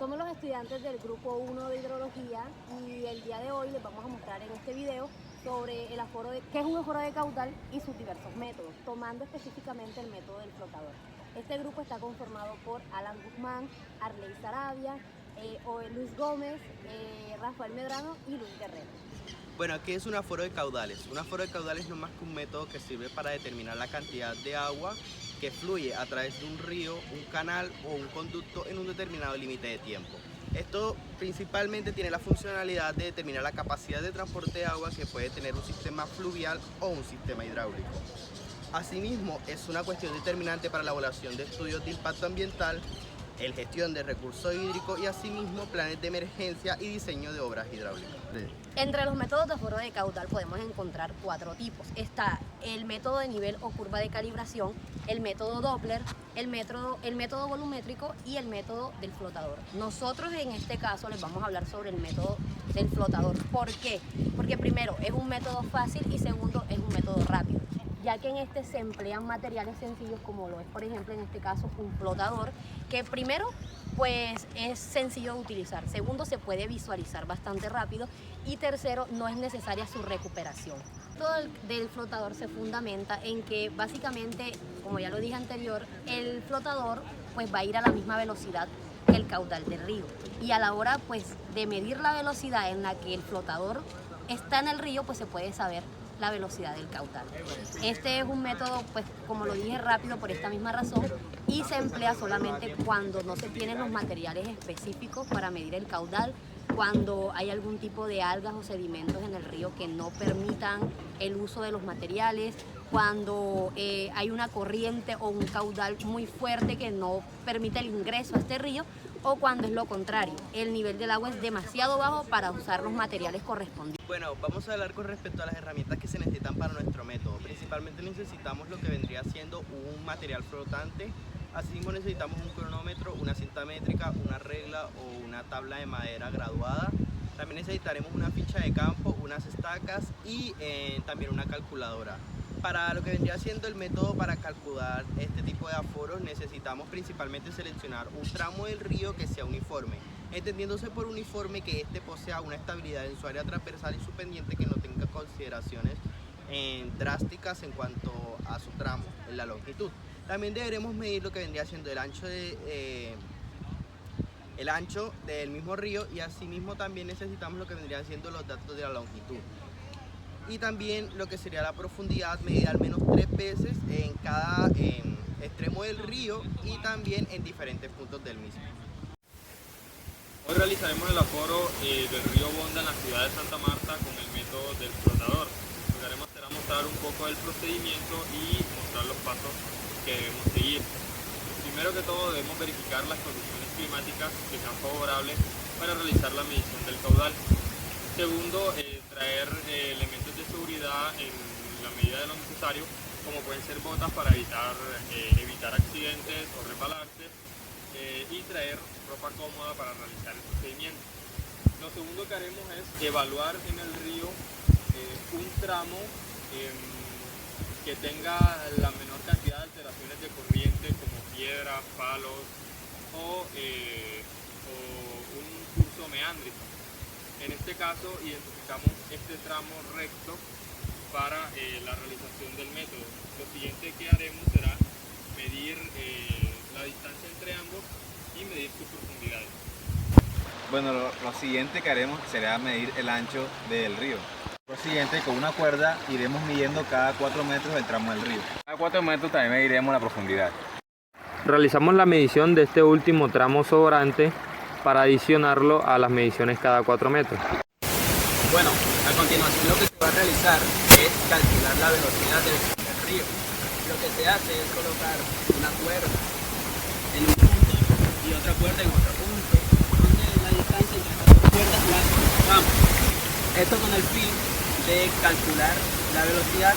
Somos los estudiantes del grupo 1 de hidrología y el día de hoy les vamos a mostrar en este video sobre qué es un aforo de caudal y sus diversos métodos, tomando específicamente el método del flotador. Este grupo está conformado por Alan Guzmán, Arley Sarabia, Luis Gómez, Rafael Medrano y Luis Guerrero. Bueno, ¿qué es un aforo de caudales? Un aforo de caudales no es más que un método que sirve para determinar la cantidad de agua que fluye a través de un río, un canal o un conducto en un determinado límite de tiempo. Esto principalmente tiene la funcionalidad de determinar la capacidad de transporte de agua que puede tener un sistema fluvial o un sistema hidráulico. Asimismo, es una cuestión determinante para la elaboración de estudios de impacto ambiental, la gestión de recursos hídricos y asimismo planes de emergencia y diseño de obras hidráulicas. Entre los métodos de aforo de caudal podemos encontrar 4 tipos. Está el método de nivel o curva de calibración, el método Doppler, el método volumétrico y el método del flotador. Nosotros en este caso les vamos a hablar sobre el método del flotador. ¿Por qué? Porque primero es un método fácil y segundo es un método rápido, ya que en este se emplean materiales sencillos como lo es, por ejemplo, en este caso un flotador, que primero pues es sencillo de utilizar, segundo se puede visualizar bastante rápido y tercero no es necesaria su recuperación. Todo el del flotador se fundamenta en que básicamente, como ya lo dije anterior, el flotador pues va a ir a la misma velocidad que el caudal del río y a la hora pues de medir la velocidad en la que el flotador está en el río pues se puede saber la velocidad del caudal. Este es un método, pues como lo dije, rápido por esta misma razón y se emplea solamente cuando no se tienen los materiales específicos para medir el caudal, cuando hay algún tipo de algas o sedimentos en el río que no permitan el uso de los materiales, cuando hay una corriente o un caudal muy fuerte que no permite el ingreso a este río, o cuando es lo contrario, el nivel del agua es demasiado bajo para usar los materiales correspondientes. Bueno, vamos a hablar con respecto a las herramientas que se necesitan para nuestro método. Principalmente necesitamos lo que vendría siendo un material flotante, asimismo necesitamos un cronómetro, una cinta métrica, una regla o una tabla de madera graduada. También necesitaremos una ficha de campo, unas estacas y también una calculadora. Para lo que vendría siendo el método para calcular este tipo de aforos necesitamos principalmente seleccionar un tramo del río que sea uniforme, entendiéndose por uniforme que este posea una estabilidad en su área transversal y su pendiente que no tenga consideraciones drásticas en cuanto a su tramo, en la longitud. También deberemos medir lo que vendría siendo el ancho del mismo río y asimismo también necesitamos lo que vendrían siendo los datos de la longitud. Y también lo que sería la profundidad medida al menos 3 veces en cada extremo del río y también en diferentes puntos del mismo. Hoy realizaremos el aforo del río Bonda en la ciudad de Santa Marta con el método del flotador. Lo que haremos será mostrar un poco del procedimiento y mostrar los pasos que debemos seguir. Primero que todo debemos verificar las condiciones climáticas que sean favorables para realizar la medición del caudal. Segundo, traer elementos de seguridad en la medida de lo necesario, como pueden ser botas para evitar accidentes o resbalarse, y traer ropa cómoda para realizar el procedimiento. Lo segundo que haremos es evaluar en el río un tramo que tenga la menor cantidad de alteraciones de corriente como piedras, palos o un curso meándrico. En este caso identificamos este tramo recto para la realización del método. Lo siguiente que haremos será medir la distancia entre ambos y medir sus profundidades. Bueno, lo siguiente que haremos será medir el ancho del río. Lo siguiente, con una cuerda iremos midiendo cada 4 metros el tramo del río. Cada 4 metros también mediremos la profundidad. Realizamos la medición de este último tramo sobrante para adicionarlo a las mediciones cada 4 metros. Bueno, a continuación lo que se va a realizar es calcular la velocidad del río. Lo que se hace es colocar una cuerda en un punto y otra cuerda en otro punto, donde la distancia entre estas dos cuerdas la cortamos. Esto con el fin de calcular la velocidad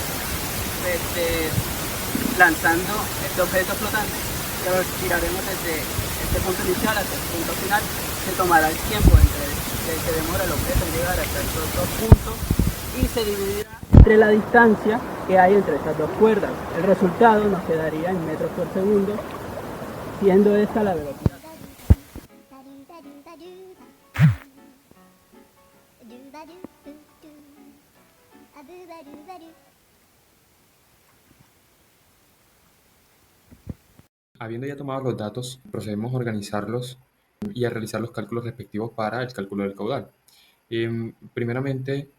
lanzando este objeto flotante que lo tiraremos desde este punto inicial hasta el punto final. Se tomará el tiempo que demora el objeto en llegar hasta estos dos puntos y se dividirá entre la distancia que hay entre estas dos cuerdas. El resultado nos quedaría en metros por segundo, siendo esta la velocidad. Habiendo ya tomado los datos, procedemos a organizarlos y a realizar los cálculos respectivos para el cálculo del caudal. Primeramente,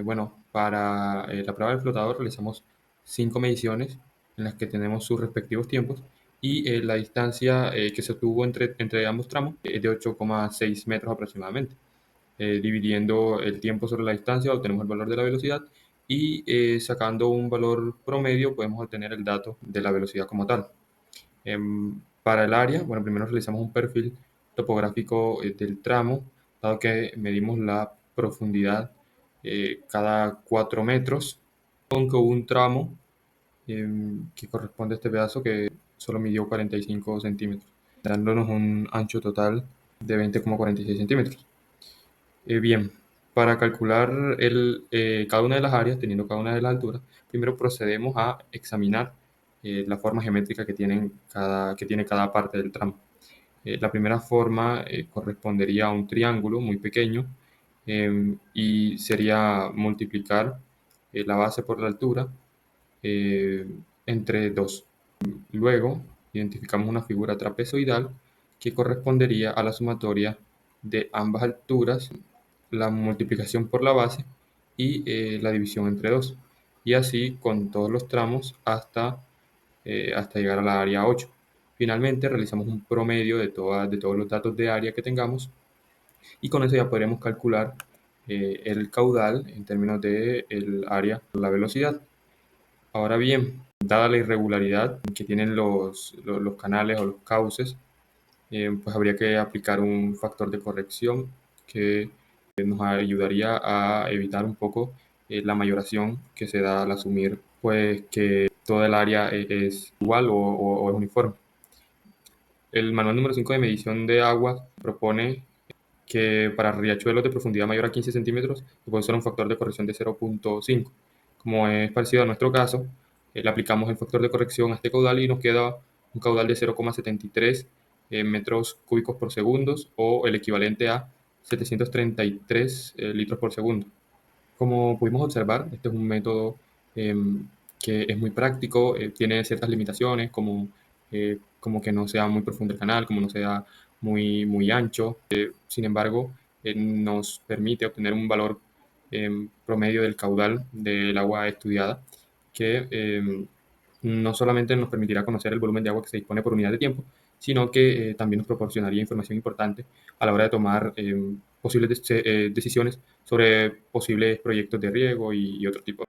bueno, para la prueba del flotador realizamos 5 mediciones en las que tenemos sus respectivos tiempos y la distancia que se obtuvo entre ambos tramos es de 8,6 metros aproximadamente. Dividiendo el tiempo sobre la distancia obtenemos el valor de la velocidad y sacando un valor promedio podemos obtener el dato de la velocidad como tal. Para el área, bueno, primero realizamos un perfil topográfico del tramo, dado que medimos la profundidad cada 4 metros, aunque hubo un tramo que corresponde a este pedazo que solo midió 45 centímetros, dándonos un ancho total de 20,46 centímetros. Bien, para calcular cada una de las áreas, teniendo cada una de las alturas, primero procedemos a examinar la forma geométrica que tiene cada parte del tramo. La primera forma correspondería a un triángulo muy pequeño y sería multiplicar la base por la altura eh, entre 2. Luego, identificamos una figura trapezoidal que correspondería a la sumatoria de ambas alturas, la multiplicación por la base y la división entre 2. Y así con todos los tramos hasta llegar a la área 8. Finalmente, realizamos un promedio de todos los datos de área que tengamos y con eso ya podremos calcular el caudal en términos de el área por la velocidad. Ahora bien, dada la irregularidad que tienen los canales o los cauces, pues habría que aplicar un factor de corrección que nos ayudaría a evitar un poco la mayoración que se da al asumir pues que toda el área es igual o es uniforme. El manual número 5 de medición de agua propone que para riachuelos de profundidad mayor a 15 centímetros se puede usar un factor de corrección de 0,5. Como es parecido a nuestro caso, le aplicamos el factor de corrección a este caudal y nos queda un caudal de 0,73 metros cúbicos por segundo o el equivalente a 733 litros por segundo. Como pudimos observar, este es un método que es muy práctico, tiene ciertas limitaciones como que no sea muy profundo el canal, como no sea muy ancho. Sin embargo, nos permite obtener un valor promedio del caudal del agua estudiada que no solamente nos permitirá conocer el volumen de agua que se dispone por unidad de tiempo, sino que también nos proporcionaría información importante a la hora de tomar posibles decisiones sobre posibles proyectos de riego y otro tipo.